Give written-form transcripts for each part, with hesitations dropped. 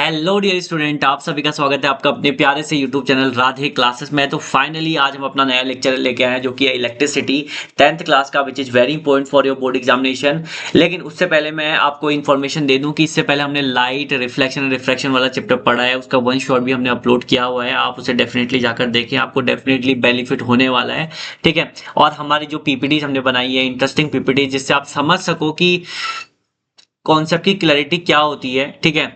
Hello dear student, आप सभी का स्वागत है आपका अपने प्यारे से यूट्यूब चैनल राधे क्लासेस में। तो फाइनली आज हम अपना नया लेक्चर लेके आए हैं जो कि है इलेक्ट्रिसिटी 10th क्लास का, which is very important for your board examination. लेकिन उससे पहले मैं आपको इन्फॉर्मेशन दे दूं कि इससे पहले हमने लाइट रिफ्लेक्शन रिफ्रैक्शन वाला चैप्टर पढ़ा है, उसका वन शॉट भी हमने अपलोड किया हुआ है। आप उसे डेफिनेटली जाकर देखें, आपको डेफिनेटली बेनिफिट होने वाला है। ठीक है, और हमारी जो पीपीटी हमने बनाई है, इंटरेस्टिंग पीपीटी, जिससे आप समझ सको कि कॉन्सेप्ट की क्लैरिटी क्या होती है। ठीक है,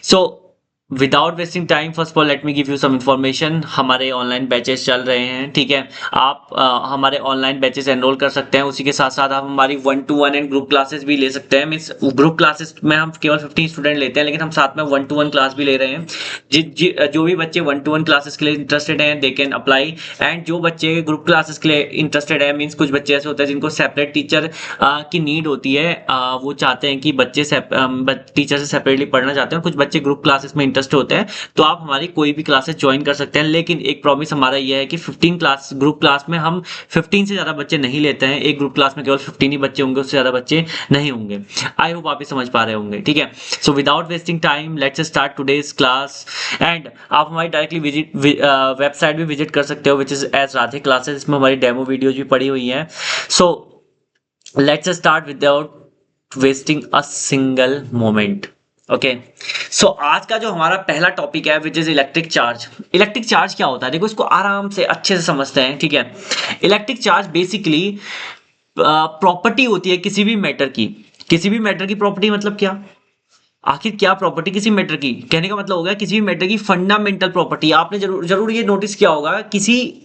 so without wasting time, first of all let me give you some information. हमारे ऑनलाइन बैचेस चल रहे हैं। ठीक है, आप हमारे ऑनलाइन बैचेस एनरोल कर सकते हैं। उसी के साथ साथ आप हमारी 1-to-1 एंड ग्रुप क्लासेस भी ले सकते हैं। मीन्स ग्रुप क्लासेस में हम केवल 15 स्टूडेंट लेते हैं, लेकिन हम साथ में 1-to-1 क्लास भी ले रहे हैं। जो भी बच्चे 1-to-1 क्लासेस के लिए इंटरेस्टेड हैं, दे कैन अप्लाई। एंड जो बच्चे ग्रुप क्लासेस के लिए इंटरेस्टेड है, मीन्स कुछ बच्चे ऐसे होते हैं जिनको सेपरेट टीचर की नीड होती है, वो चाहते हैं कि बच्चे टीचर से सेपरेटली पढ़ना चाहते हैं, कुछ बच्चे ग्रुप क्लासेस में इंटरेस्ट होते हैं, तो आप हमारी कोई भी क्लासेस ज्वाइन कर सकते हैं। लेकिन एक प्रॉमिस हमारा यह है कि 15 क्लास ग्रुप क्लास में हम 15 से ज्यादा बच्चे नहीं लेते हैं। एक ग्रुप क्लास में केवल 15 ही बच्चे होंगे, उससे ज्यादा बच्चे नहीं होंगे। आई होप आप ये समझ पा रहे होंगे। ठीक है, so without wasting time let's start today's class. And आप हमारी डायरेक्टली वेबसाइट भी विजिट कर सकते हो, which is as Radhe classes. इसमें हमारी डेमो वीडियोज भी पड़ी हुई हैं। So let's start without wasting a single moment. Okay, so आज का जो हमारा पहला टॉपिक है, which is electric charge. Electric charge क्या होता है, देखो इसको आराम से अच्छे से समझते हैं। ठीक है, इलेक्ट्रिक चार्ज बेसिकली प्रॉपर्टी होती है किसी भी मैटर की। किसी भी मैटर की प्रॉपर्टी मतलब क्या, आखिर क्या प्रॉपर्टी किसी मैटर की, कहने का मतलब हो गया किसी भी मैटर की फंडामेंटल प्रॉपर्टी। आपने जरूर जरूर ये नोटिस किया होगा, किसी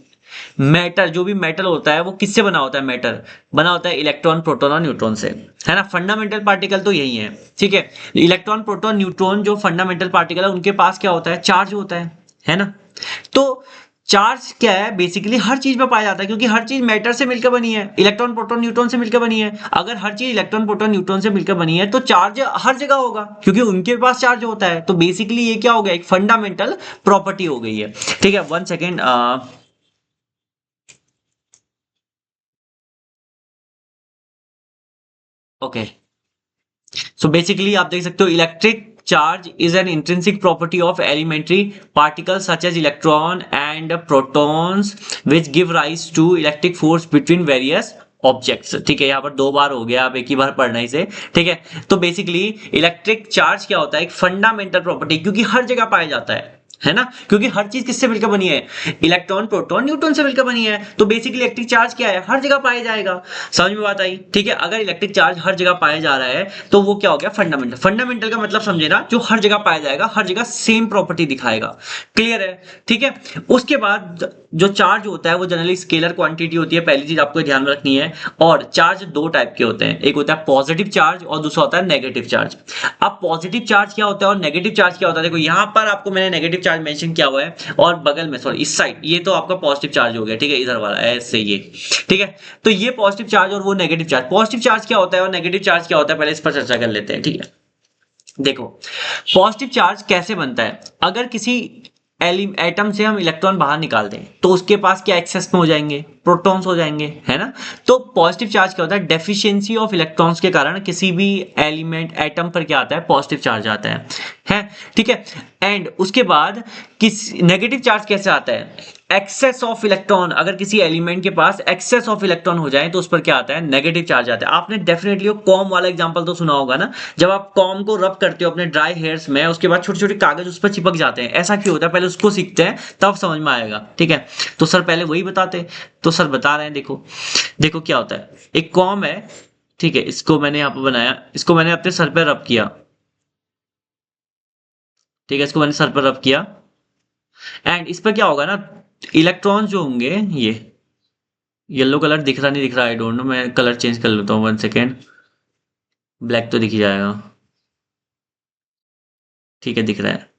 मैटर, जो भी मेटल होता है वो किससे बना होता है, मैटर बना होता है इलेक्ट्रॉन प्रोटॉन और न्यूट्रॉन से, है ना। फंडामेंटल पार्टिकल तो यही है। ठीक है, इलेक्ट्रॉन प्रोटॉन न्यूट्रॉन जो फंडामेंटल पार्टिकल है, उनके पास क्या होता है, चार्ज होता है ना। तो चार्ज क्या है, बेसिकली हर चीज में पाया जाता है, क्योंकि हर चीज मैटर से मिलकर बनी है, इलेक्ट्रॉन प्रोटॉन न्यूट्रॉन से मिलकर बनी है। अगर हर चीज इलेक्ट्रॉन प्रोटॉन न्यूट्रॉन से मिलकर बनी है, तो चार्ज हर जगह होगा, क्योंकि उनके पास चार्ज होता है। तो बेसिकली ये क्या हो गया, एक फंडामेंटल प्रॉपर्टी हो गई है। ठीक है, 1 सेकेंड। ओके, सो बेसिकली आप देख सकते हो, electric charge is an intrinsic property of elementary particles such as electron and protons which give rise to electric force between various objects. ठीक है, यहाँ पर 2 बार हो गया, आप एक ही बार पढ़ना इसे। ठीक है, तो बेसिकली इलेक्ट्रिक चार्ज क्या होता है, एक फंडामेंटल प्रॉपर्टी, क्योंकि हर जगह पाया जाता है ना। क्योंकि हर चीज किससे मिलकर बनी है, इलेक्ट्रॉन प्रोटॉन न्यूट्रॉन से मिलकर बनी है। तो बेसिकली इलेक्ट्रिक चार्ज क्या है, हर जगह पाया जाएगा। समझ में बात आई। ठीक है, अगर इलेक्ट्रिक चार्ज हर जगह पाया जा रहा है, तो वो क्या हो गया, फंडामेंटल। फंडामेंटल का मतलब समझे ना, जो हर जगह पाया जाएगा, हर जगह सेम प्रॉपर्टी दिखाएगा। क्लियर है। ठीक है, उसके बाद जो चार्ज होता है वो जनरली स्केलर क्वांटिटी होती है, पहली चीज आपको ध्यान में रखनी है। और चार्ज 2 टाइप के होते हैं, एक होता है पॉजिटिव चार्ज और दूसरा होता है नेगेटिव चार्ज। अब पॉजिटिव चार्ज क्या होता है और नेगेटिव चार्ज क्या होता है, देखो यहां पर आपको मैंने नेगेटिव चार्ज मेंशन किया हुआ है, और बगल में सॉरी इस साइड ये तो आपका पॉजिटिव चार्ज हो गया। ठीक है, इधर वाला ऐसे ये। ठीक है, तो ये पॉजिटिव चार्ज और वो नेगेटिव चार्ज। पॉजिटिव चार्ज क्या होता है और नेगेटिव चार्ज क्या होता है, पहले इस पर चर्चा कर लेते हैं। ठीक है, देखो पॉजिटिव चार्ज कैसे बनता है, अगर किसी एटम से हम इलेक्ट्रॉन बाहर निकाल दें, तो उसके पास क्या एक्सेस में हो जाएंगे, प्रोटॉन्स हो जाएंगे, है ना। तो पॉजिटिव चार्ज क्या होता है, डेफिशिएंसी ऑफ इलेक्ट्रॉन्स के कारण किसी भी एलिमेंट एटम पर क्या आता है, पॉजिटिव चार्ज आता है। ठीक है, एंड उसके बाद किस नेगेटिव चार्ज कैसे आता है, एक्सेस ऑफ इलेक्ट्रॉन, अगर किसी एलिमेंट के पास एक्सेस ऑफ इलेक्ट्रॉन हो जाए, तो उस पर क्या आता है, नेगेटिव चार्ज आता है। आपने डेफिनेटली कॉम वाला एग्जांपल तो सुना होगा ना, जब आप कॉम को रब करते हो अपने ड्राई हेयर्स में, उसके बाद छोटे छोटे कागज उस पर चिपक जाते हैं। ऐसा क्यों होता है, पहले उसको सीखते हैं तब समझ में आएगा। ठीक है, तो सर पहले वही बताते, तो सर बता रहे हैं। देखो देखो क्या होता है, एक कॉम है। ठीक है, इसको मैंने यहाँ पर बनाया, इसको मैंने अपने सर पर रब किया। ठीक है, इसको मैंने सर पर रब किया, एंड इस पर क्या होगा ना, इलेक्ट्रॉन्स जो होंगे, ये येलो कलर दिख रहा नहीं दिख रहा, आई डोंट नो, मैं कलर चेंज कर लेता हूँ 1 सेकेंड। ब्लैक तो दिख ही जाएगा। ठीक है, दिख रहा है।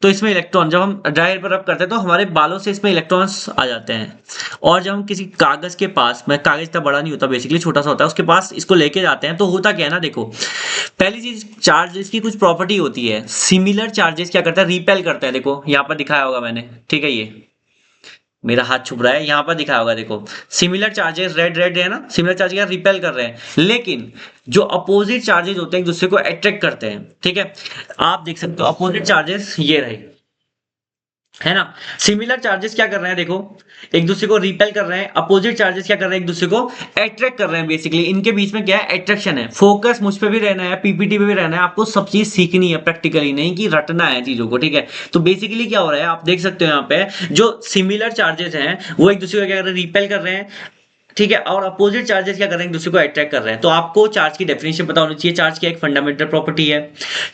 तो इसमें इलेक्ट्रॉन, जब हम ड्राई एयर पर रब करते हैं, तो हमारे बालों से इसमें इलेक्ट्रॉन्स आ जाते हैं। और जब हम किसी कागज के पास, मैं कागज इतना बड़ा नहीं होता, बेसिकली छोटा सा होता है, उसके पास इसको लेके जाते हैं, तो होता क्या है ना, देखो पहली चीज, चार्ज की कुछ प्रॉपर्टी होती है। सिमिलर चार्जेस क्या करता है, रिपेल करता है। देखो यहाँ पर दिखाया होगा मैंने। ठीक है, ये मेरा हाथ छुप रहा है, यहाँ पर दिखा होगा देखो, सिमिलर चार्जेस रेड रेड है ना, सिमिलर चार्ज क्या रिपेल कर रहे हैं, लेकिन जो अपोजिट चार्जेस होते हैं एक दूसरे को अट्रैक्ट करते हैं। ठीक है, आप देख सकते हो अपोजिट चार्जेस ये रहे, है ना। सिमिलर चार्जेस क्या कर रहे हैं देखो, एक दूसरे को रिपेल कर रहे हैं, अपोजिट चार्जेस क्या कर रहे हैं, एक दूसरे को अट्रैक्ट कर रहे हैं। बेसिकली इनके बीच में क्या है, अट्रैक्शन है। फोकस मुझ पे भी रहना है, पीपीटी पे भी रहना है, आपको सब चीज सीखनी है प्रैक्टिकली, नहीं कि रटना है चीजों को। ठीक है, तो बेसिकली क्या हो रहा है, आप देख सकते हो यहाँ पे जो सिमिलर चार्जेस हैं वो एक दूसरे को क्या कर रहे हैं, रिपेल कर रहे हैं। ठीक है, और अपोजिट चार्जेस क्या कर रहे हैं, एक दूसरे को अट्रैक्ट कर रहे हैं। तो आपको चार्ज की डेफिनेशन पता होनी चाहिए। चार्ज की एक फंडामेंटल प्रॉपर्टी है।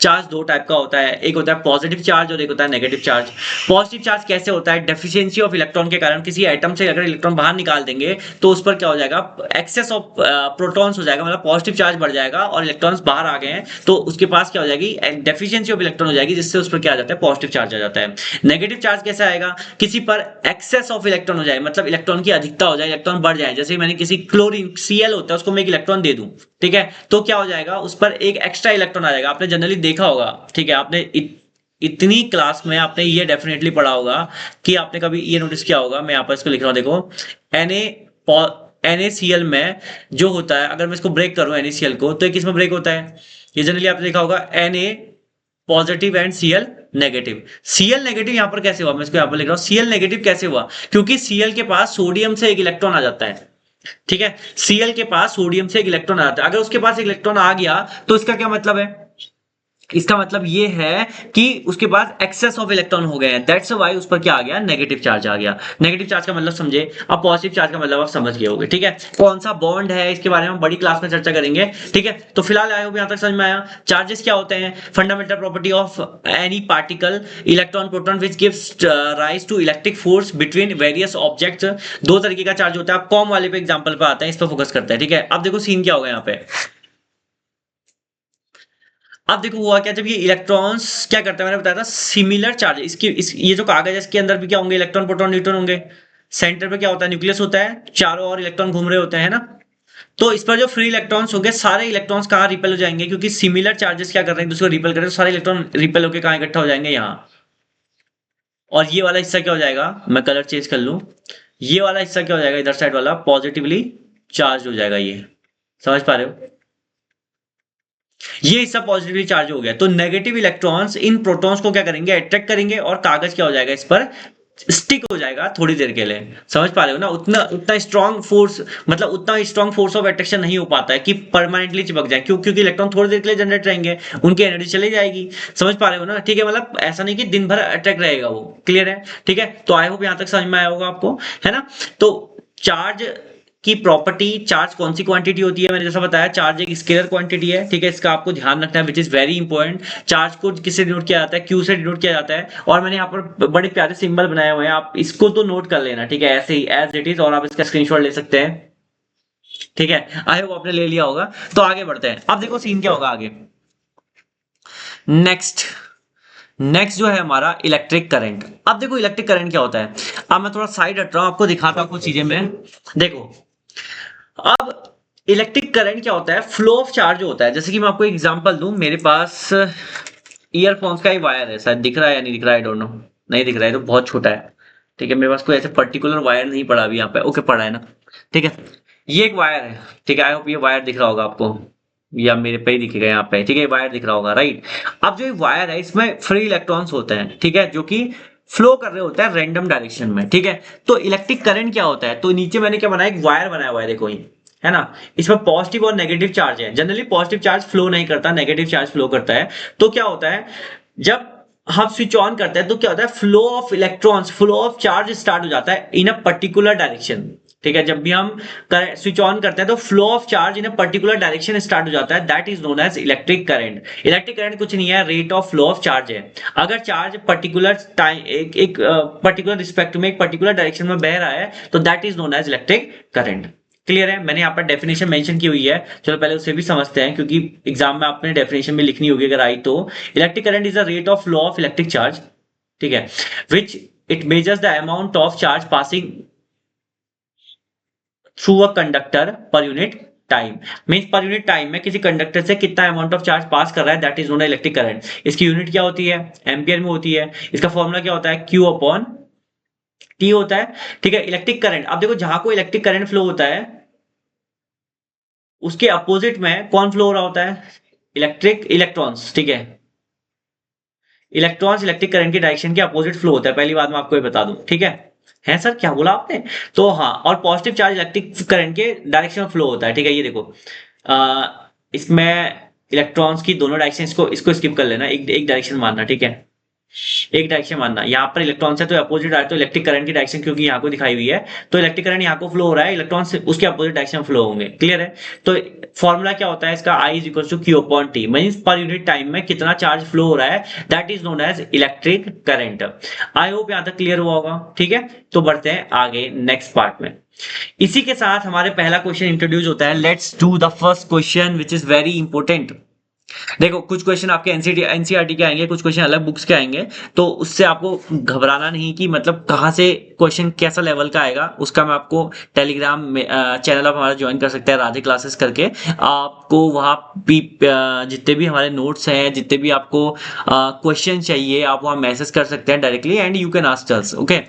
चार्ज दो टाइप का होता है, एक होता है पॉजिटिव चार्ज और एक होता है नेगेटिव चार्ज। पॉजिटिव चार्ज कैसे होता है, डेफिशिएंसी ऑफ इलेक्ट्रॉन के कारण किसी एटम से अगर इलेक्ट्रॉन बाहर निकाल देंगे तो उस पर क्या हो जाएगा, एक्सेस ऑफ प्रोटॉन्स हो जाएगा, मतलब पॉजिटिव चार्ज बढ़ जाएगा और इलेक्ट्रॉन्स बाहर आ गए हैं तो उसके पास क्या हो जाएगी, डेफिशिएंसी ऑफ इलेक्ट्रॉन हो जाएगी, जिससे उस पर क्या आ जाता है, पॉजिटिव चार्ज आ जाता है। नेगेटिव चार्ज कैसा आएगा, किसी पर एक्सेस ऑफ इलेक्ट्रॉन हो जाए, मतलब इलेक्ट्रॉन की अधिकता हो जाए, इलेक्ट्रॉन बढ़ जाए। जैसे मैंने किसी क्लोरीन Cl होता है उसको मैं एक इलेक्ट्रॉन दे दूं, ठीक है, तो क्या हो जाएगा, उस पर एक एक्स्ट्रा इलेक्ट्रॉन आ जाएगा। आपने जनरली देखा होगा, ठीक है, आपने इतनी क्लास में आपने ये डेफिनेटली पढ़ा होगा कि आपने कभी ये नोटिस किया होगा। मैं यहाँ पर इसको लिख रहा हूं देखो, NaCl में जो होता है, अगर मैं इसको ब्रेक करूं NaCl को, तो किस में ब्रेक होता है, ये जनरली आपने देखा होगा Na positive and Cl negative. Cl negative यहां पर कैसे हुआ, मैं इसको यहां पर लिख रहा हूं, Cl नेगेटिव कैसे हुआ, क्योंकि Cl के पास सोडियम से एक इलेक्ट्रॉन आ जाता है। ठीक है, Cl के पास सोडियम से एक इलेक्ट्रॉन आ जाता है। अगर उसके पास एक इलेक्ट्रॉन आ गया तो इसका क्या मतलब है, इसका मतलब ये है कि उसके पास एक्सेस ऑफ इलेक्ट्रॉन हो गए हैं, दैट्स व्हाई उस पर क्या आ गया, नेगेटिव चार्ज आ गया। नेगेटिव चार्ज का मतलब समझे, अब पॉजिटिव चार्ज का मतलब आप समझ गए होंगे। ठीक है, कौन सा बॉन्ड है इसके बारे में हम बड़ी क्लास में चर्चा करेंगे। ठीक है, तो फिलहाल आए हो यहां तक समझ में आया। चार्जेस क्या होते हैं, fundamental property of any particle, electron proton which gives rise to electric force between various objects. दो तरीके का चार्ज होता है, आप कॉम वाले पे एग्जांपल पे आते हैं, इस पर फोकस करते हैं। ठीक है, अब देखो सीन क्या होगा यहाँ पे। अब देखो हुआ क्या, जब ये इलेक्ट्रॉन्स क्या करता है, मैंने बताया था सिमिलर चार्ज, ये जो कागज है इसके अंदर भी क्या होंगे, इलेक्ट्रॉन प्रोटॉन न्यूट्रॉन होंगे। सेंटर पे क्या होता है, न्यूक्लियस होता है, चारों ओर इलेक्ट्रॉन घूम रहे होते हैं ना। तो इस पर जो फ्री इलेक्ट्रॉन्स होंगे, सारे इलेक्ट्रॉन्स कहाँ रिपेल हो जाएंगे, क्योंकि सिमिलर चार्जेस क्या कर रहे हैं, दूसरे को रिपेल कर रहे हैं, तो सारे इलेक्ट्रॉन रिपेल होकर कहाँ इकट्ठा हो जाएंगे, यहाँ। और ये वाला हिस्सा क्या हो जाएगा, मैं कलर चेंज कर लूं, ये वाला हिस्सा क्या हो जाएगा, इधर साइड वाला पॉजिटिवली चार्ज हो जाएगा। ये समझ पा रहे हो, ये हिस्सा पॉजिटिवली चार्ज हो गया, तो नेगेटिव इलेक्ट्रॉन्स इन प्रोटॉन्स को क्या करेंगे, अट्रैक्ट करेंगे, और कागज क्या हो जाएगा, इस पर स्टिक हो जाएगा थोड़ी देर के लिए। समझ पा रहे हो ना, उतना उतना स्ट्रॉन्ग फोर्स, मतलब उतना स्ट्रॉन्ग फोर्स ऑफ अट्रैक्शन नहीं हो पाता है कि परमानेंटली चिपक जाए, क्यों, क्योंकि इलेक्ट्रॉन थोड़ी देर के लिए जनरेट रहेंगे, उनकी एनर्जी चली जाएगी। समझ पा रहे हो ना, ठीक है, मतलब ऐसा नहीं कि दिन भर अट्रैक्ट रहेगा वो, क्लियर है। ठीक है, तो आई होप यहां तक समझ में आया होगा आपको, है ना। तो चार्ज की प्रॉपर्टी, चार्ज कौन सी क्वांटिटी होती है, मैंने जैसा बताया चार्ज एक स्केलर क्वांटिटी है। ठीक है, इसका आपको ध्यान रखना है, which is very important. Charge को किससे डिनोट किया जाता है, क्यू से डिनोट किया जाता है, और मैंने यहाँ पर बड़े प्यारे सिंबल बनाए हुए हैं, आप इसको तो नोट कर लेना। ठीक है, ऐसे ही एज इट इज, और आप इसका स्क्रीनशॉट ले सकते हैं। ठीक है, आई होप आपने ले लिया होगा। तो आगे बढ़ते हैं, अब देखो सीन क्या होगा आगे। नेक्स्ट नेक्स्ट जो है हमारा इलेक्ट्रिक करंट। अब देखो इलेक्ट्रिक करंट क्या होता है, अब मैं थोड़ा साइड हट रहा हूं, आपको दिखाता हूं कुछ चीजें मैं। देखो अब इलेक्ट्रिक करंट क्या होता है, फ्लो ऑफ चार्ज होता है। जैसे कि मैं आपको एग्जांपल दूं, मेरे पास ईयरफोन्स का ही वायर है, शायद दिख रहा है या नहीं दिख रहा है, आई डोंट नो, नहीं दिख रहा है तो बहुत छोटा है। ठीक है, मेरे पास कोई ऐसे पर्टिकुलर वायर नहीं पड़ा अभी यहाँ पे, ओके पड़ा है ना। ठीक है, ये एक वायर है। ठीक है, आई होप ये वायर दिख रहा होगा आपको, या मेरे पे ही दिखेगा यहाँ पे। ठीक है, वायर दिख रहा होगा, राइट। अब जो ये वायर है इसमें फ्री इलेक्ट्रॉन्स होते हैं, ठीक है, जो कि फ्लो कर रहे होते हैं रैंडम डायरेक्शन में। ठीक है, तो इलेक्ट्रिक करंट क्या होता है, तो नीचे मैंने क्या बनाया, एक वायर बनाया हुआ है, देखो ये, है ना। इसमें पॉजिटिव और नेगेटिव चार्ज है। जनरली पॉजिटिव चार्ज फ्लो नहीं करता, नेगेटिव चार्ज फ्लो करता है। तो क्या होता है, जब हम स्विच ऑन करते हैं तो क्या होता है, flow of electrons, flow of charge start हो जाता है इन अ पर्टिकुलर डायरेक्शन। ठीक है, जब भी हम स्विच ऑन करते हैं तो flow of charge in a particular direction start हो जाता है, that is known as electric current. Electric current कुछ नहीं है, rate of flow of charge है। अगर चार्ज पर्टिकुलर टाइम एक पर्टिकुलर रिस्पेक्ट में एक पर्टिकुलर डायरेक्शन में बह रहा है तो that is known as electric current. Clear है, मैंने यहाँ पर डेफिनेशन मेंशन की हुई है, चलो पहले उसे भी समझते हैं, क्योंकि एग्जाम में आपने डेफिनेशन भी लिखनी होगी अगर आई तो। Electric current is the rate of flow of electric charge, ठीक है, which it measures the amount of charge passing through a conductor पर unit time. Means per unit time में किसी कंडक्टर से कितना अमाउंट ऑफ चार्ज पास कर रहा है, that is known electric current. इसकी यूनिट क्या होती है, एम्पियर में होती है। इसका फॉर्मूला क्या होता है, क्यू अपॉन टी होता है, ठीक है। इलेक्ट्रिक करंट, अब देखो जहां को इलेक्ट्रिक करंट फ्लो होता है उसके अपोजिट में कौन फ्लो हो रहा होता है? इलेक्ट्रॉन्स, ठीक है। इलेक्ट्रॉन्स इलेक्ट्रिक करंट की डायरेक्शन के अपोजिट फ्लो होता है, पहली बात मैं आपको ये बता दूं, ठीक है सर क्या बोला आपने? तो हाँ, और पॉजिटिव चार्ज इलेक्ट्रिक करंट के डायरेक्शन में फ्लो होता है, ठीक है। ये देखो इसमें इलेक्ट्रॉन्स की दोनों डायरेक्शन, इसको इसको स्किप कर लेना, एक एक डायरेक्शन मानना, ठीक है। एक डायरेक्शन मानना, यहाँ पर इलेक्ट्रॉन से तो अपोजिट आए तो इलेक्ट्रिक करंट की डायरेक्शन क्योंकि यहाँ को दिखाई हुई है, तो इलेक्ट्रिक करंट यहाँ को फ्लो हो रहा है, इलेक्ट्रॉन से उसके अपोजिट डायरेक्शन में फ्लो होंगे, क्लियर है। तो फॉर्मूला क्या होता है इसका? I is equal to Q upon T, means per unit time में कितना चार्ज फ्लो हो रहा है, that is known as electric current. I hope यहाँ तक क्लियर हुआ होगा, ठीक है। तो बढ़ते हैं आगे नेक्स्ट पार्ट में। इसी के साथ हमारे पहला क्वेश्चन इंट्रोड्यूस होता है। Let's do the first question which is very important. देखो कुछ क्वेश्चन आपके एनसीईआरटी के आएंगे, कुछ क्वेश्चन अलग बुक्स के आएंगे, तो उससे आपको घबराना नहीं कि मतलब कहाँ से क्वेश्चन कैसा लेवल का आएगा। उसका मैं आपको टेलीग्राम में चैनल आप हमारा ज्वाइन कर सकते हैं राधे क्लासेस करके। आपको वहाँ भी जितने भी हमारे नोट्स हैं, जितने भी आपको क्वेश्चन चाहिए, आप वहाँ मैसेज कर सकते हैं directly and you can ask us, okay.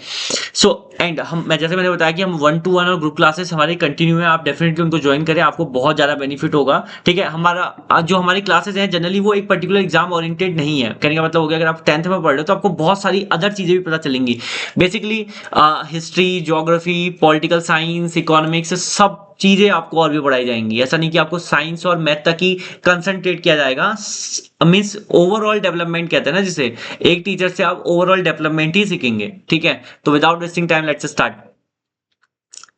So and मैं जैसे मैंने बताया कि हम 1-to-1 और ग्रुप क्लासेस हमारी कंटिन्यू है, आप डेफिनेटली उनको ज्वाइन करें, आपको बहुत ज्यादा बेनिफिट होगा, ठीक है। हमारा जो हमारी क्लासेस हैं जनरली वो एक पर्टिकुलर एग्जाम ओरिएंटेड नहीं है। कहने का मतलब हो गया अगर आप 10th में पढ़ रहे हो तो आपको बहुत सारी अदर चीजें भी पता चलेंगी। Basically history, geography, political science, economics, सब चीजें आपको और भी पढ़ाई जाएंगी। ऐसा नहीं कि आपको साइंस और मैथ तक ही कंसंट्रेट किया जाएगा। मीन्स ओवरऑल डेवलपमेंट कहते हैं ना जिसे, एक टीचर से आप ओवरऑल डेवलपमेंट ही सीखेंगे, ठीक है। तो without wasting time let's start.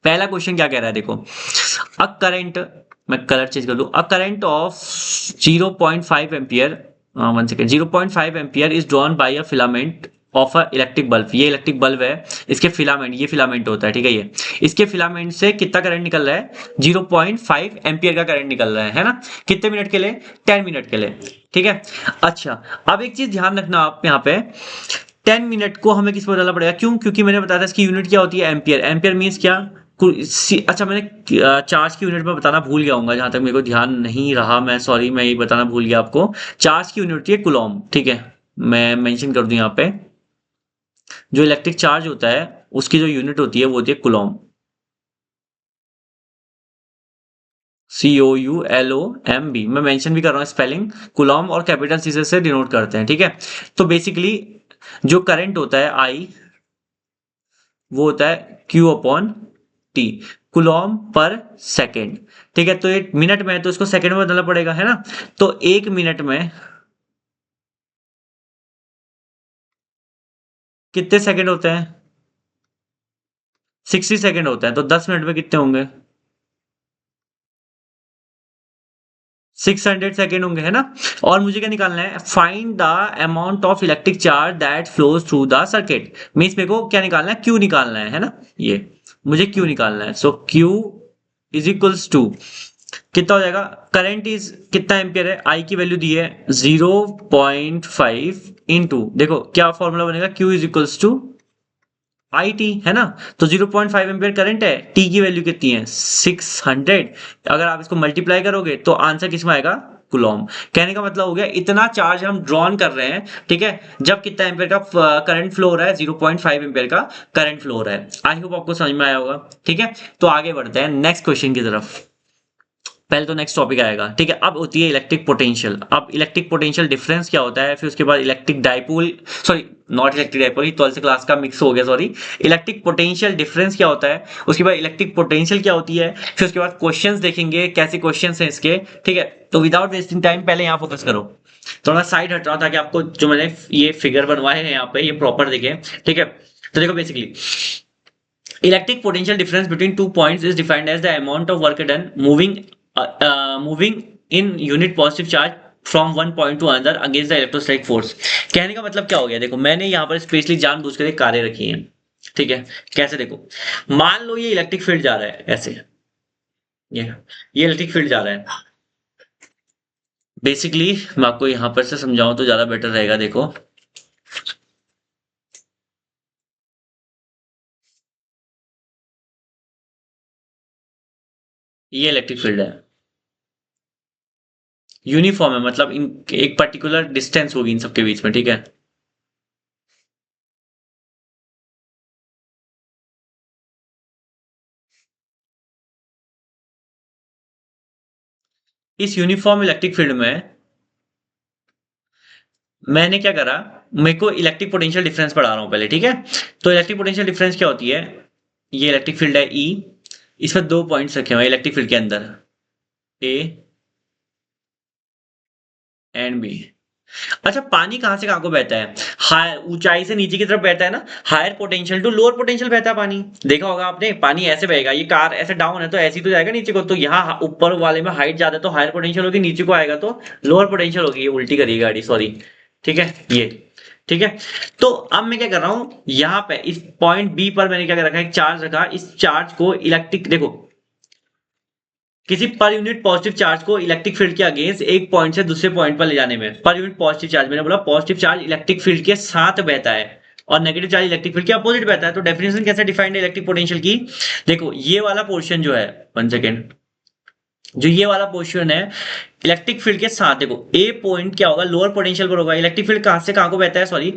पहला क्वेश्चन क्या कह रहा है देखो, अ करंट, मैं कलर चेंज कर दूं, a current of 0.5 ampere, 1 second, 0.5 ampere is drawn by a filament of a electric bulb. ये इलेक्ट्रिक बल्ब है, इसके फिलामेंट, ये फिलामेंट होता है, ठीक है। ये इसके फिलामेंट से कितना करंट निकल रहा है? 0.5 एम्पियर का करंट निकल रहा है ना। कितने मिनट के लिए? 10 मिनट के लिए, ठीक है। अच्छा, अब एक चीज ध्यान रखना आप यहाँ पे, 10 मिनट को हमें किस पर डालना पड़ेगा? क्यों? क्योंकि मैंने बताया था इसकी यूनिट क्या होती है, एम्पियर। एम्पियर मीन्स क्या? अच्छा, मैंने चार्ज की यूनिट में बताना भूल गया हूँ, जहां तक मेरे को ध्यान नहीं रहा, मैं सॉरी, मैं ये बताना भूल गया आपको। चार्ज की यूनिट होती है कुलॉम, ठीक है। मैं मेंशन कर दूं यहाँ पे, जो इलेक्ट्रिक चार्ज होता है उसकी जो यूनिट होती है वो होती है कुलॉम, COULOMB। मैं मेंशन भी कर रहा हूँ स्पेलिंग, कुलॉम और कैपिटल सी से डिनोट करते हैं, ठीक है। तो बेसिकली जो करंट होता है आई, वो होता है Q अपॉन टी, कुलॉम पर सेकेंड, ठीक है। तो एक मिनट में है तो इसको सेकेंड में बदलना पड़ेगा, है ना। तो एक मिनट में कितने सेकंड होते हैं? 60 सेकंड होता है, तो 10 मिनट में कितने होंगे? 600 सेकेंड होंगे, है ना। और मुझे क्या निकालना है? Find the amount of electric charge that flows through the circuit. Means मेरे को क्या निकालना है? क्यू निकालना है ना। ये मुझे क्यू निकालना है। सो क्यू इज इक्वल्स टू कितना हो जाएगा? करंट इज कितना एम्पियर है? आई की वैल्यू दी है 0.5 इंटू, देखो क्या फॉर्मूला बनेगा, Q is equals to I T, है ना। तो 0.5 एम्पियर करंट है, टी की वैल्यू कितनी है? 600। अगर आप इसको मल्टीप्लाई करोगे तो आंसर किसमें आएगा? कुलॉम। कहने का मतलब हो गया इतना चार्ज हम ड्रॉन कर रहे हैं, ठीक है, जब कितना एम्पियर का करंट फ्लो हो रहा है? 0.5 एम्पियर का करंट फ्लो हो रहा है। आई होप आपको समझ में आया होगा, ठीक है। तो आगे बढ़ते हैं नेक्स्ट क्वेश्चन की तरफ। पहले तो नेक्स्ट टॉपिक आएगा, ठीक है। अब होती है इलेक्ट्रिक पोटेंशियल। अब इलेक्ट्रिक पोटेंशियल डिफरेंस क्या होता है, फिर उसके बाद electric dipole, sorry not electric dipole, 12th class का मिक्स हो गया, सॉरी। इलेक्ट्रिक पोटेंशियल डिफरेंस क्या होता है, उसके बाद इलेक्ट्रिक पोटेंशियल क्या होती है, फिर उसके बाद क्वेश्चंस देखेंगे कैसे क्वेश्चंस हैं इसके, ठीक है। तो विदाउट वेस्टिंग टाइम पहले यहाँ फोकस करो। थोड़ा साइड हट रहा हूं ताकि आपको जो मैंने ये फिगर बनवाए हैं यहाँ पे ये प्रॉपर दिखे, ठीक है। तो देखो basically electric potential difference between 2 points is defined as the amount of work done moving in unit positive charge from one point to another against the electrostatic force। कहने का मतलब क्या हो गया, देखो मैंने यहाँ पर स्पेशली जानबूझकर एक कार्य रखी है, ठीक है। कैसे? देखो मान लो ये इलेक्ट्रिक फील्ड जा रहा है ऐसे, ये ये इलेक्ट्रिक फील्ड जा रहा है। बेसिकली मैं आपको यहाँ पर से समझाऊं तो ज्यादा बेटर रहेगा। देखो ये इलेक्ट्रिक फील्ड है, यूनिफॉर्म है, मतलब इन एक पर्टिकुलर डिस्टेंस होगी इन सबके बीच में, ठीक है। इस यूनिफॉर्म इलेक्ट्रिक फील्ड में मैंने क्या करा, मेरे को इलेक्ट्रिक पोटेंशियल डिफरेंस पढ़ा रहा हूं पहले, ठीक है। तो इलेक्ट्रिक पोटेंशियल डिफरेंस क्या होती है, ये इलेक्ट्रिक फील्ड है ई, इसमें दो पॉइंट्स रखे हुए हैं इलेक्ट्रिक फील्ड के अंदर, ए एंड बी। अच्छा, पानी कहाँ से कहाँ को बहता है, हायर ऊंचाई से नीचे की तरफ बहता है ना, higher potential to lower potential बहता है पानी। देखा होगा आपने, पानी ऐसे बहेगा, ये कार ऐसे डाउन है तो ऐसी तो जाएगा नीचे को, तो यहाँ ऊपर वाले में हाइट ज्यादा है तो हायर पोटेंशियल होगी, नीचे को आएगा तो लोअर पोटेंशियल होगी। ये उल्टी करिए गाड़ी, सॉरी, ठीक है ये, ठीक है। तो अब मैं क्या कर रहा हूं, यहाँ पे इस पॉइंट बी पर मैंने क्या कर रखा है, एक चार्ज रखा, इस चार्ज को इलेक्ट्रिक, देखो किसी पर यूनिट पॉजिटिव चार्ज को इलेक्ट्रिक फील्ड के अगेंस्ट एक पॉइंट से दूसरे पॉइंट पर ले जाने में, पर यूनिट पॉजिटिव चार्ज, मैंने बोला पॉजिटिव चार्ज इलेक्ट्रिक फील्ड के साथ बहता है और नेगेटिव चार्ज इलेक्ट्रिक फील्ड के अपोजिट बहता है। तो डेफिनेशन कैसे डिफाइंड है इलेक्ट्रिक पोटेंशियल की, देखो ये वाला पोर्शन जो है, 1 सेकेंड, जो ये वाला पोर्शन है इलेक्ट्रिक फील्ड के साथ, देखो ए पॉइंट क्या होगा, लोअर पोटेंशियल पर होगा, इलेक्ट्रिक फील्ड कहां से कहां को बहता है, सॉरी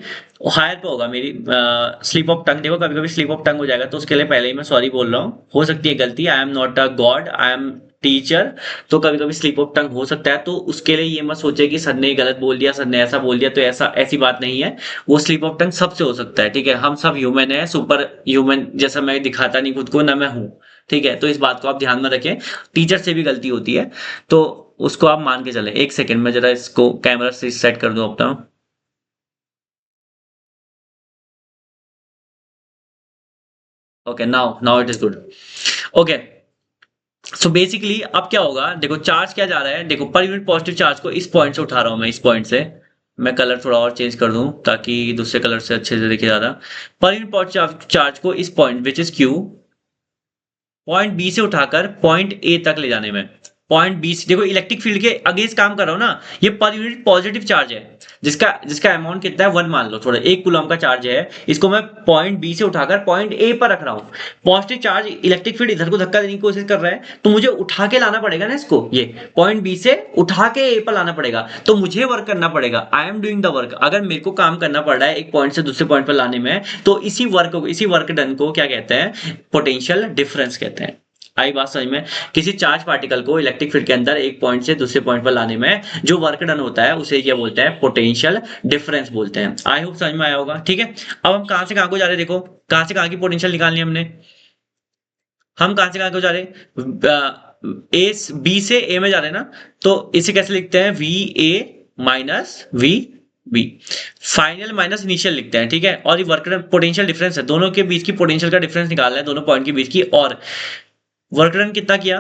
हायर पे होगा, मेरी स्लिप ऑफ टंग, देखो कभी कभी स्लिप ऑफ टंग हो जाएगा, तो उसके लिए पहले ही मैं सॉरी बोल रहा हूँ, हो सकती है गलती, I am not a God, I am teacher, तो कभी कभी स्लिप ऑफ टंग हो सकता है, तो उसके लिए ये मत सोचे कि सर ने गलत बोल दिया, सर ने ऐसा बोल दिया, तो ऐसा ऐसी बात नहीं है, वो स्लिप ऑफ टंग सबसे हो सकता है, ठीक है। हम सब ह्यूमन है, सुपर ह्यूमन जैसा मैं दिखाता नहीं खुद को, ना मैं हूं, ठीक है। तो इस बात को आप ध्यान में रखें, टीचर से भी गलती होती है, तो उसको आप मान के चले। 1 सेकेंड में जरा इसको कैमरा से सेट कर दूं अपना। Okay, now now it is good. Okay, so basically अब क्या होगा, देखो चार्ज क्या जा रहा है, देखो पर यूनिट पॉजिटिव चार्ज को इस पॉइंट से उठा रहा हूं मैं, इस पॉइंट से, मैं कलर थोड़ा और चेंज कर दूं ताकि दूसरे कलर से अच्छे से दिखे ज्यादा। पर यूनिट पॉजिटिव चार्ज को इस point which is Q, point B से उठाकर पॉइंट ए तक ले जाने में, पॉइंट बी से, देखो इलेक्ट्रिक फील्ड के अगेंस्ट काम कर रहा हूं ना, ये पर यूनिट पॉजिटिव चार्ज है, जिसका जिसका अमाउंट कितना है 1 मान लो, थोड़ा 1 कूलम का चार्ज है, इसको मैं पॉइंट बी से उठाकर पॉइंट ए पर रख रहा हूं। पॉजिटिव चार्ज इलेक्ट्रिक फील्ड इधर को धक्का देने की कोशिश कर रहा है, तो मुझे उठा के लाना पड़ेगा ना इसको, ये पॉइंट बी से उठा के ए पर लाना पड़ेगा, तो मुझे वर्क करना पड़ेगा, I am doing the work. अगर मेरे को काम करना पड़ रहा है एक पॉइंट से दूसरे पॉइंट पर लाने में, तो इसी वर्क डन को क्या कहते हैं, पोटेंशियल डिफरेंस कहते हैं। आई बात समझ में, किसी चार्ज पार्टिकल को इलेक्ट्रिक फील्ड के अंदर एक पॉइंट से दूसरे पॉइंट पर लाने में जो वर्क डन होता है उसे क्या बोलते हैं, पोटेंशियल डिफरेंस बोलते हैं। आई होप समझ में आया होगा, ठीक है। अब हम कहां से कहां को जा रहे हैं, देखो कहां से कहां की पोटेंशियल निकालनी है हमने, हम कहां से कहां को जा रहे हैं, ए बी से ए में जा रहे हैं ना, तो इसे कैसे लिखते हैं, V A minus V B, final minus initial लिखते हैं, ठीक है। और ये वर्क पोटेंशियल डिफरेंस है, दोनों के बीच की पोटेंशियल का डिफरेंस निकालना है, दोनों पॉइंट के बीच की, और वर्क डन कितना किया,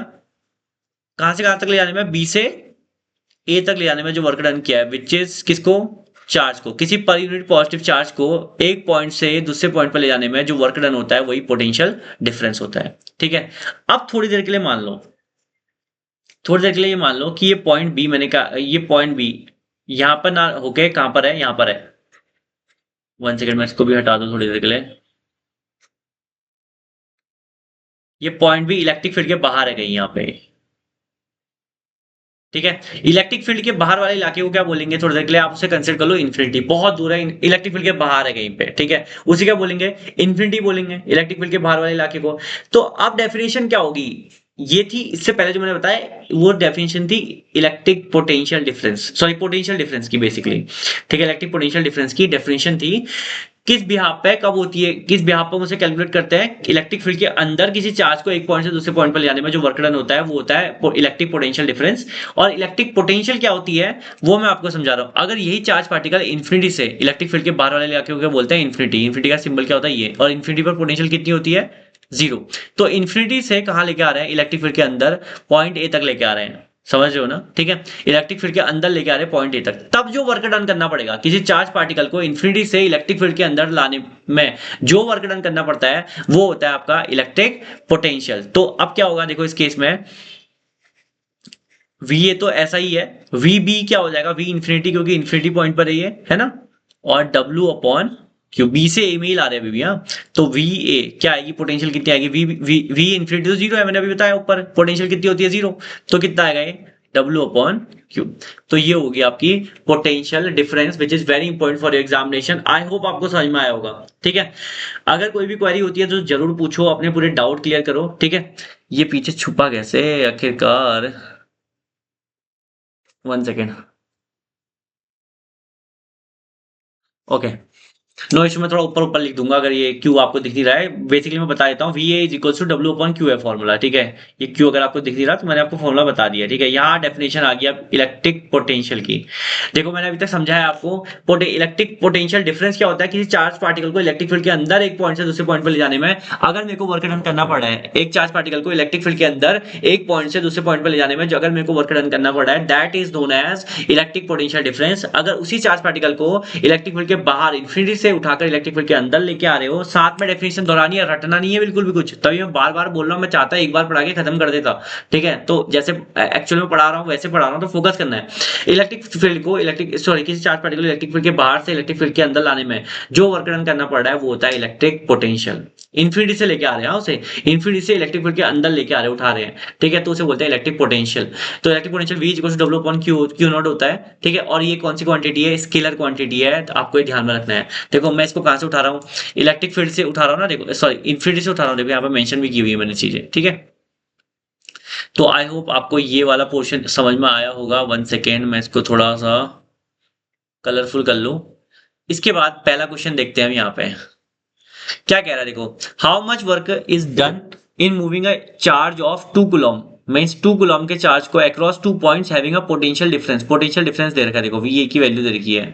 कहां से कहां तक ले जाने में, बी से ए तक ले जाने में जो वर्क डन किया है, विच इज किसको, चार्ज को, किसी पर यूनिट पॉजिटिव चार्ज को एक पॉइंट से दूसरे पॉइंट पर ले जाने में जो वर्क डन होता है वही पोटेंशियल डिफरेंस होता है, ठीक है। अब थोड़ी देर के लिए मान लो, थोड़ी देर के लिए ये मान लो कि ये पॉइंट बी, मैंने कहा ये पॉइंट बी यहां पर ना होके कहां पर है, यहां पर है। 1 सेकेंड में इसको भी हटा दो थोड़ी देर के लिए, ये पॉइंट भी इलेक्ट्रिक फील्ड के बाहर है कहीं यहाँ पे, ठीक है। इलेक्ट्रिक फील्ड के बाहर वाले इलाके को क्या बोलेंगे, थोड़ी देर के लिए आप उसे कंसिडर कर लो इन्फिनिटी, बहुत दूर है, इलेक्ट्रिक फील्ड के बाहर है कहीं पे, ठीक है, उसे क्या बोलेंगे, इन्फिनिटी बोलेंगे इलेक्ट्रिक फील्ड के बाहर वाले इलाके को। तो अब डेफिनेशन क्या होगी, ये थी इससे पहले जो मैंने बताया, वो डेफिनेशन थी electric potential difference, sorry potential difference की बेसिकली, ठीक है, इलेक्ट्रिक पोटेंशियल डिफरेंस की डेफिनेशन थी, किस बिहाफ पे कब होती है, किस बिहाफ पर उसे कैलकुलेट करते हैं, इलेक्ट्रिक फील्ड के अंदर किसी चार्ज को एक पॉइंट से दूसरे पॉइंट पर ले जाने में जो वर्क डन होता है वो होता है इलेक्ट्रिक पोटेंशियल डिफरेंस। और इलेक्ट्रिक पोटेंशियल क्या होती है वो मैं आपको समझा रहा हूं, अगर यही चार्ज पार्टिकल इन्फिनिटी से, इलेक्ट्रिक फील्ड के बाहर वाले इलाके को क्या बोलते हैं, इन्फिनिटी, इन्फिनिटी का सिंबल क्या होता है ये, और इन्फिनिटी पर पोटेंशियल कितनी होती है, 0। तो इन्फिनिटी से कहां लेके आ रहे हैं, इलेक्ट्रिक फील्ड के अंदर पॉइंट ए तक लेके आ रहे हैं, समझ रहे हो ना, ठीक है। इलेक्ट्रिक फील्ड के अंदर लेके आ रहे पॉइंट ए तक, तब जो वर्क डन करना पड़ेगा किसी चार्ज पार्टिकल को इन्फिनिटी से इलेक्ट्रिक फील्ड के अंदर लाने में जो वर्क डन करना पड़ता है वो होता है आपका इलेक्ट्रिक पोटेंशियल। तो अब क्या होगा, देखो इस केस में वी ए तो ऐसा ही है, वी बी क्या हो जाएगा, वी इन्फिनिटी, क्योंकि इन्फिनिटी पॉइंट पर है ना, और डब्ल्यू अपॉन क्यों, बी से ए में ही ला रहे हैं अभी, हाँ, तो वी ए क्या आएगी, पोटेंशियल कितनी आएगी, वी वी वी इन्फिनिटी तो 0 है, मैंने अभी बताया ऊपर, पोटेंशियल कितनी होती है 0, तो कितना आएगा ये, डब्ल्यू अपॉन क्यू। तो ये होगी आपकी potential difference which is very important for examination. I hope आपको समझ में आया होगा, ठीक है। अगर कोई भी क्वेरी होती है तो जरूर पूछो, अपने पूरे डाउट क्लियर करो, ठीक है। ये पीछे छुपा कैसे आखिरकार, 1 सेकेंड। ओके, नो इशू, मैं थोड़ा ऊपर ऊपर लिख दूंगा अगर ये क्यू आपको दिख नहीं रहा है। बेसिकली मैं बता देता हूँ, V A is equal to W upon Q है फॉर्मूला, ठीक है। ये क्यू अगर आपको दिख नहीं रहा तो मैंने आपको फॉर्मूला बता दिया, ठीक है। यहाँ डेफिनेशन आ गया इलेक्ट्रिक पोटेंशियल की। देखो मैंने अभी तक समझाया आपको इलेक्ट्रिक पोटेंशियल डिफरेंस क्या होता है, किसी चार्ज पार्टिकल को इलेक्ट्रिक फील्ड के अंदर एक पॉइंट से दूसरे पॉइंट पर ले जाने में। अगर मेरे को वर्क डन करना पड़ा है एक चार्ज पार्टिकल को इलेक्ट्रिक फील्ड के अंदर एक पॉइंट से दूसरे पॉइंट पर ले जाने में, जो अगर मेरे को वर्क डन करना पड़ा है, that is known as electric potential difference. अगर उसी चार्ज पार्टिकल को इलेक्ट्रिक फील्ड के बाहर इंफिनिटी से उठाकर इलेक्ट्रिक फील्ड के अंदर लेके आ रहे हो, साथ में डेफिनेशन दोहरानी है, रटना नहीं है बिल्कुल भी कुछ। तभी मैं बार बार बोल रहा हूं, मैं चाहता एक बार पढ़ा के खत्म कर देता, ठीक है। तो जैसे एक्चुअल में पढ़ा रहा हूं वैसे पढ़ा रहा हूं, तो फोकस करना है। इलेक्ट्रिक फील्ड को किसी चार्ज पार्टिकल इलेक्ट्रिक फील्ड के बाहर से इलेक्ट्रिक फील्ड के अंदर लाने में जो वर्क डन करना पड़ रहा है वो होता है इलेक्ट्रिक पोटेंशियल। इंफिनिटी से लेके आ रहे हैं उसे, इंफिनिटी से इलेक्ट्रिक फील्ड के अंदर लेके आ रहे उठा रहे हैं, ठीक है, तो उसे बोलते हैं इलेक्ट्रिक पोटेंशियल। तो electric potential V equal to W upon Q naught होता है, ठीक है। और ये कौन सी क्वांटिटी है, स्केलर क्वांटिटी है, तो आपको ये ध्यान में रखना है। देखो मैं इसको कहां से उठा रहा हूँ, इलेक्ट्रिक फील्ड से उठा रहा हूँ ना, देखो सॉरी इंफिनिटी से उठा रहा हूँ, देखो यहाँ पे मेंशन भी की हुई है मैंने चीजें, ठीक है। तो आई होप आपको ये वाला पोर्शन समझ में आया होगा। 1 सेकेंड, मैं इसको थोड़ा सा कलरफुल कर लूं। इसके बाद पहला क्वेश्चन देखते हैं हम यहाँ पे क्या कह रहा है। देखो, how much work is done in moving a charge of 2 coulomb, means 2 coulomb के चार्ज को across 2 points having a potential difference. Potential difference दे रखा है, देखो वी ए की वैल्यू दे रखी है,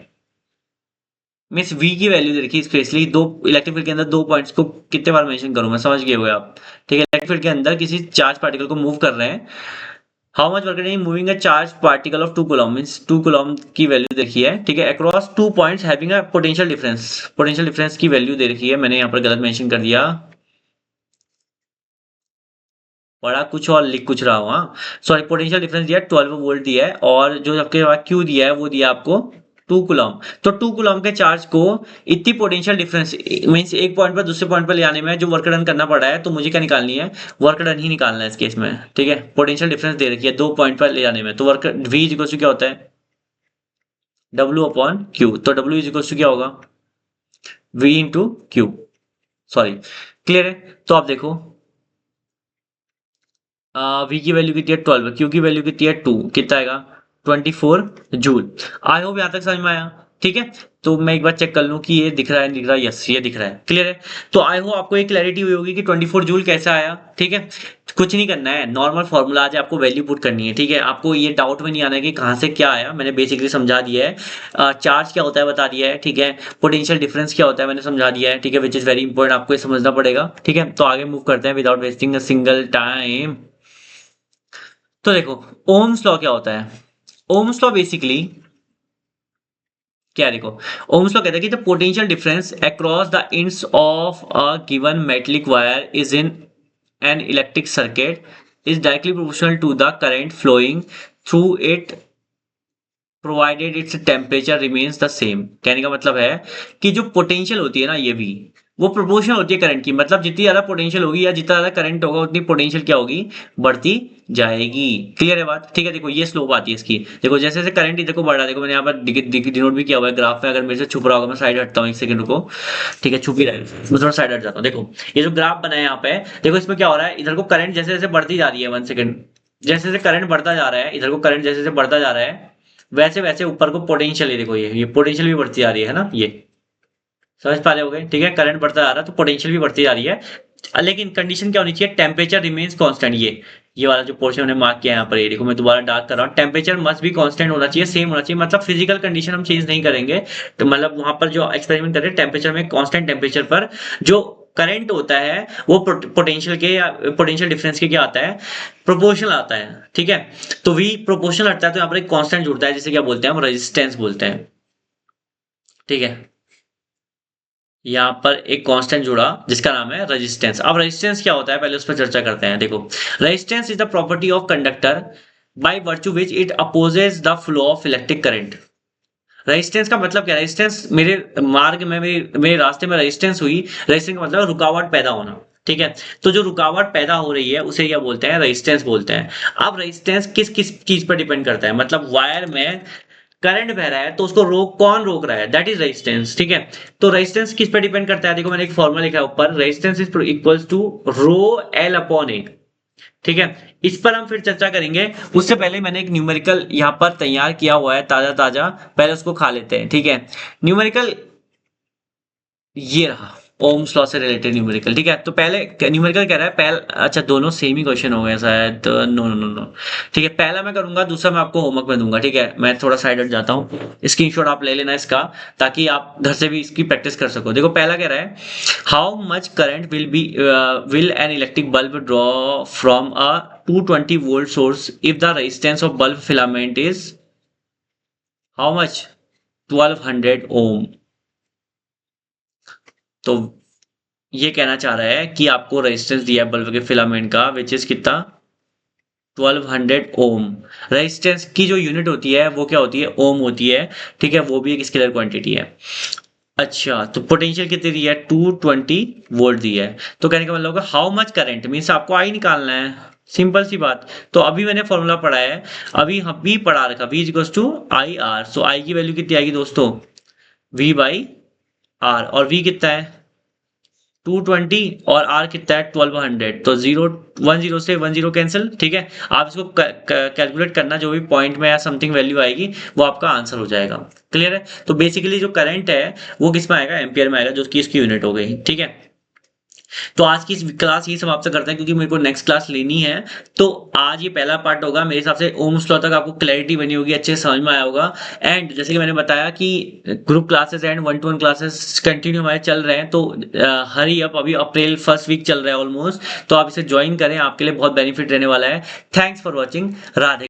मींस वी की वैल्यू दे रखी है। स्पेशली दो इलेक्ट्रिक फील्ड के अंदर दो पॉइंट्स को कितने बार मेंशन करूं मैं, समझ गए होगे आप, ठीक है। इलेक्ट्रिक फील्ड के अंदर किसी चार्ज पार्टिकल को मूव कर रहे हैं, how much work done moving a charge particle of 2 coulomb, means 2 coulomb की वैल्यू देखी है, ठीक है, across 2 points having a potential difference. Potential difference की वैल्यू दे रखी है, मैंने यहाँ पर गलत मेंशन कर दिया, पढ़ा कुछ और लिख कुछ रहा हूँ, हाँ सॉरी। पोटेंशियल डिफरेंस दिया 12 वोल्ट दिया है, और जो आपके बाद क्यू दिया है वो दिया आपको 2 कूलम। तो 2 कूलम के चार्ज को इतनी पोटेंशियल डिफरेंस मींस एक पॉइंट पर दूसरे पॉइंट पर ले आने में जो वर्क डन करना पड़ा है, तो मुझे क्या निकालनी है, वर्क डन ही निकालना है इस केस में, ठीक है। पोटेंशियल डिफरेंस दे रखी है 2 पॉइंट पर ले जाने में, तो work V is equal to क्या होता है, W अपॉन क्यू। तो W इज इक्वल टू क्या होगा, V into Q, sorry, clear है। तो आप देखो V की वैल्यू कितनी है 12, Q की वैल्यू कितनी है 2, कितना आएगा 24 जूल। आई होप यहाँ तक समझ में आया, ठीक है। तो मैं एक बार चेक कर लूं कि ये दिख रहा है, दिख रहा है, यस ये दिख रहा है, क्लियर है। तो आई होप आपको एक क्लैरिटी हुई होगी कि 24 जूल कैसे आया, ठीक है। कुछ नहीं करना है, नॉर्मल फॉर्मूला आज आपको वैल्यू पुट करनी है, ठीक है। आपको ये डाउट में नहीं आना है कि कहाँ से क्या आया, मैंने बेसिकली समझा दिया है। चार्ज क्या होता है बता दिया है, ठीक है। पोटेंशियल डिफरेंस क्या होता है मैंने समझा दिया है, ठीक है, विच इज वेरी इंपॉर्टेंट, आपको ये समझना पड़ेगा, ठीक है। तो आगे मूव करते हैं without wasting a single time. तो देखो ओम्स लॉ क्या होता है, ओम्स लॉ बेसिकली क्या है, देखो ओम्स लॉ कहता है कि the potential difference across the ends of a given metallic wire is in an electric circuit is directly proportional to the current flowing through it provided its temperature remains the same. कहने का मतलब है कि जो potential होती है ना, ये भी वो प्रोपोर्शनल होती है करंट की, मतलब जितनी ज्यादा पोटेंशियल होगी या जितना ज्यादा करंट होगा उतनी पोटेंशियल क्या होगी, बढ़ती जाएगी। क्लियर है बात, ठीक है। देखो ये स्लोप आती है इसकी, देखो जैसे जैसे करंट इधर को बढ़ रहा है, देखो मैंने यहाँ पर डिनोट भी किया हुआ है ग्राफ में, अगर मेरे से छुप रहा होगा मैं साइड हटता हूँ, एक सेकंड रुको, ठीक है, छुप ही रहा है, मैं थोड़ा साइड हट जाता हूँ। देखो ये जो ग्राफ बना है यहाँ पे, देखो इसमें क्या हो रहा है, इधर को करंट जैसे जैसे बढ़ती जा रही है, 1 सेकंड, जैसे जैसे करंट बढ़ता जा रहा है, इधर को करंट जैसे जैसे बढ़ता जा रहा है, वैसे वैसे ऊपर को पोटेंशियल है, देखो ये पोटेंशियल भी बढ़ती जा रही है ना, ये समझ पा रहे होगे, ठीक है। करंट बढ़ता जा रहा है तो पोटेंशियल भी बढ़ती जा रही है, लेकिन कंडीशन क्या होनी चाहिए, टेम्परेचर रिमेन्स कांस्टेंट। ये वाला जो पोर्शन हमने मार्क किया यहाँ पर, ये देखो मैं दोबारा डार्क कर रहा हूँ, टेम्परेचर मस्ट भी कांस्टेंट होना चाहिए, सेम होना चाहिए, मतलब फिजिकल कंडीशन हम चेंज नहीं करेंगे। तो मतलब वहां पर जो एक्सपेरिमेंट कर रहे हैं टेम्परेचर में, कांस्टेंट टेम्परेचर पर जो करंट होता है वो पोटेंशियल के या पोटेंशियल डिफरेंस के क्या आता है, प्रोपोर्शनल आता है, ठीक है। तो वी प्रोपोर्शनल हटता है तो यहाँ पर एक कांस्टेंट जुड़ता है, जिसे क्या बोलते हैं हम, रेजिस्टेंस बोलते हैं, ठीक है। यहाँ पर एक कांस्टेंट जुड़ा जिसका नाम है रेजिस्टेंस। अब रेजिस्टेंस क्या होता है पहले उस पर चर्चा करते हैं। देखो resistance is the property of conductor by virtue which it opposes the flow of electric current. Resistance का मतलब क्या है, रेजिस्टेंस मेरे मार्ग में, मेरे रास्ते में रेजिस्टेंस हुई, रेजिस्टेंस का मतलब रुकावट पैदा होना, ठीक है। तो जो रुकावट पैदा हो रही है उसे क्या बोलते हैं, रेजिस्टेंस बोलते हैं। अब रेजिस्टेंस किस किस चीज पर डिपेंड करता है, मतलब वायर में करंट बह रहा है तो उसको कौन रोक रहा है, दैट इज रेजिस्टेंस, ठीक है। तो रेजिस्टेंस किस पे डिपेंड करता है, देखो मैंने एक फॉर्मूला लिखा है ऊपर, resistance is equals to rho L upon A, ठीक है, इस पर हम फिर चर्चा करेंगे। उससे पहले मैंने एक न्यूमेरिकल यहाँ पर तैयार किया हुआ है ताजा ताजा, पहले उसको खा लेते हैं। ठीक है, न्यूमेरिकल ये रहा, ओम्स लॉ से रिलेटेड न्यूमेरिकल। ठीक है, तो पहले न्यूमेरिकल कह रहा है पहले, अच्छा दोनों सेम ही क्वेश्चन हो गए शायद, नो नो नो नो। ठीक है, पहला मैं करूंगा, दूसरा मैं आपको होमवर्क में दूंगा। ठीक है, मैं थोड़ा साइड हट जाता हूँ, स्क्रीनशॉट आप ले लेना इसका, ताकि आप घर से भी इसकी प्रैक्टिस कर सको। देखो पहला कह रहा है, how much current will an electric bulb draw from a 220 volt source if the resistance of bulb filament is how much, 1200 ओम। तो ये कहना चाह रहा है कि आपको रेजिस्टेंस दिया है बल्ब के फिलामेंट का, विच इज कितना, 1200 ओम। रेजिस्टेंस की जो यूनिट होती है वो क्या होती है, ओम होती है। ठीक है, वो भी एक स्केलर क्वांटिटी है। अच्छा, तो पोटेंशियल कितनी दी है, 220 वोल्ट दी है। तो कहने का मतलब होगा हाउ मच करंट मीन्स आपको आई निकालना है, सिंपल सी बात। तो अभी मैंने फॉर्मूला पढ़ा है, अभी हम भी पढ़ा रखा, v equals to I R. So I की वैल्यू कितनी आएगी दोस्तों, v बाई आर, और v कितना है 220 और r कितना है 1200। तो 0 से 10 कैंसिल। ठीक है, आप इसको कैलकुलेट करना, जो भी पॉइंट में या समथिंग वैल्यू आएगी वो आपका आंसर हो जाएगा। क्लियर है, तो बेसिकली जो करंट है वो किस में आएगा, एम्पियर में आएगा, जो कि इसकी यूनिट हो गई। ठीक है, तो आज की इस क्लास ही समाप्त करते हैं, क्योंकि मेरे को नेक्स्ट क्लास लेनी है। तो आज ये पहला पार्ट होगा, मेरे हिसाब से ओम्स लॉ तक आपको क्लैरिटी बनी होगी, अच्छे से समझ में आया होगा। एंड जैसे कि मैंने बताया कि group classes and 1-to-1 classes continue हमारे चल रहे हैं, तो हरी अप, अभी अप्रैल फर्स्ट वीक चल रहा है ऑलमोस्ट, तो आप इसे ज्वाइन करें, आपके लिए बहुत बेनिफिट रहने वाला है। Thanks for watching, Radhe.